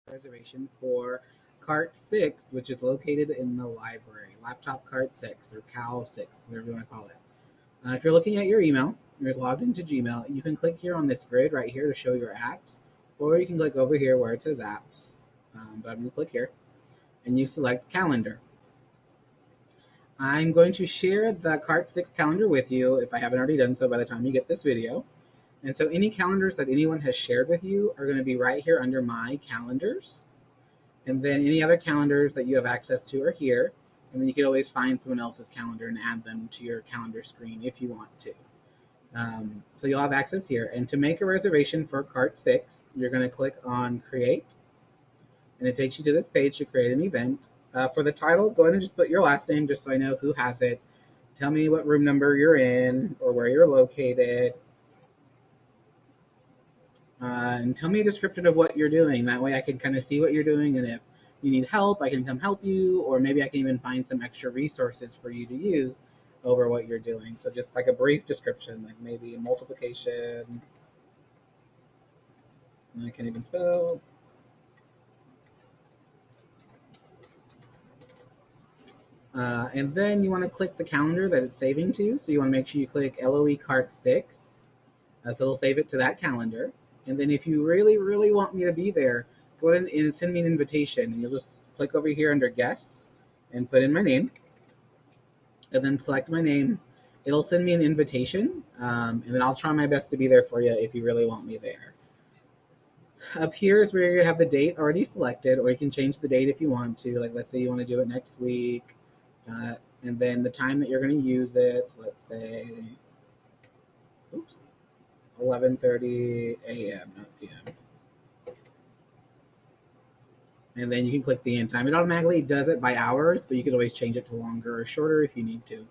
reservation for cart 6, which is located in the library. Laptop cart 6 or CAL 6, whatever you want to call it. If you're looking at your email, you're logged into Gmail, you can click here on this grid right here to show your apps, or you can click over here where it says apps. But I'm going to click here, and you select calendar. I'm going to share the cart 6 calendar with you if I haven't already done so by the time you get this video. And so any calendars that anyone has shared with you are going to be right here under my calendars. And then any other calendars that you have access to are here. And then you can always find someone else's calendar and add them to your calendar screen if you want to. So you'll have access here. And to make a reservation for cart 6, you're going to click on create. And it takes you to this page to create an event. For the title, go ahead and just put your last name just so I know who has it. Tell me what room number you're in or where you're located. And tell me a description of what you're doing. That way I can kind of see what you're doing, and if you need help, I can come help you, or maybe I can even find some extra resources for you to use over what you're doing. So just like a brief description, like maybe multiplication. I can't even spell. And then you want to click the calendar that it's saving to. So you want to make sure you click LOE Cart 6. So it'll save it to that calendar. And then if you really, really want me to be there, go ahead and send me an invitation. And you'll just click over here under guests and put in my name. And then select my name. It'll send me an invitation. And then I'll try my best to be there for you if you really want me there. Up here is where you have the date already selected, or you can change the date if you want to. Like let's say you want to do it next week. And then the time that you're going to use it. So let's say, oops. 11:30 a.m., not p.m. And then you can click the end time. It automatically does it by hours, but you can always change it to longer or shorter if you need to.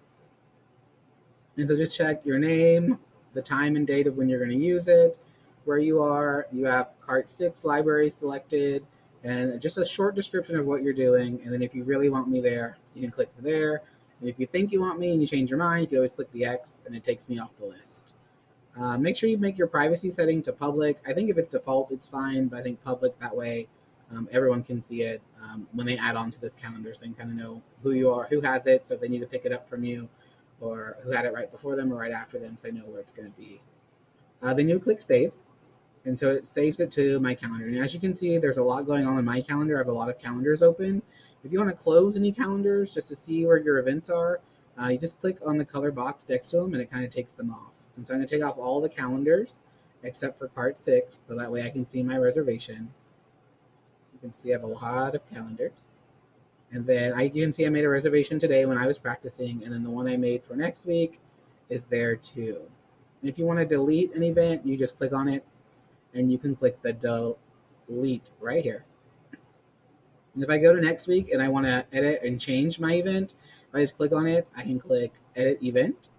And so just check your name, the time and date of when you're going to use it, where you are. You have cart 6 library selected, and just a short description of what you're doing. And then if you really want me there, you can click there. And if you think you want me and you change your mind, you can always click the X, and it takes me off the list. Make sure you make your privacy setting to public. I think if it's default, it's fine, but I think public, that way everyone can see it when they add on to this calendar, so they can kind of know who you are, who has it, so if they need to pick it up from you, or who had it right before them or right after them, so they know where it's going to be. Then you click save, and so it saves it to my calendar. And as you can see, there's a lot going on in my calendar. I have a lot of calendars open. If you want to close any calendars just to see where your events are, you just click on the color box next to them, and it kind of takes them off. And so I'm going to take off all the calendars except for cart 6, so that way I can see my reservation. You can see I have a lot of calendars. And then you can see I made a reservation today when I was practicing, and then the one I made for next week is there too. And if you want to delete an event, you just click on it, and you can click the delete right here. And if I go to next week and I want to edit and change my event, if I just click on it, I can click edit event.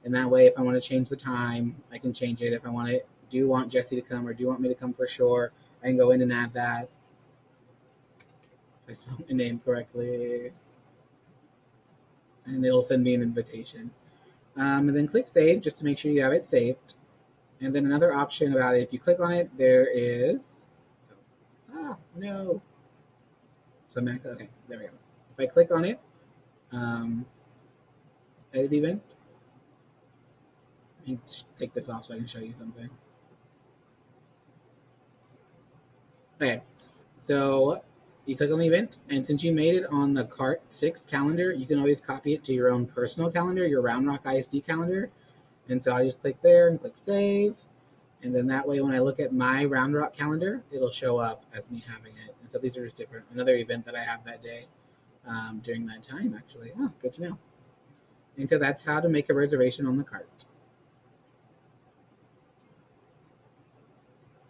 And that way, if I want to change the time, I can change it. If I do want Jesse to come or do want me to come for sure, I can go in and add that. If I spelled my name correctly. And it'll send me an invitation. And then click save just to make sure you have it saved. And then another option about it, if you click on it, there is, no. So okay, there we go. If I click on it, edit event. Let me take this off so I can show you something. Okay, so you click on the event, and since you made it on the cart 6 calendar, you can always copy it to your own personal calendar, your Round Rock ISD calendar. And so I just click there and click save, and then that way when I look at my Round Rock calendar, it'll show up as me having it. And so these are just different, another event that I have that day during that time actually. Oh, good to know. And so that's how to make a reservation on the cart.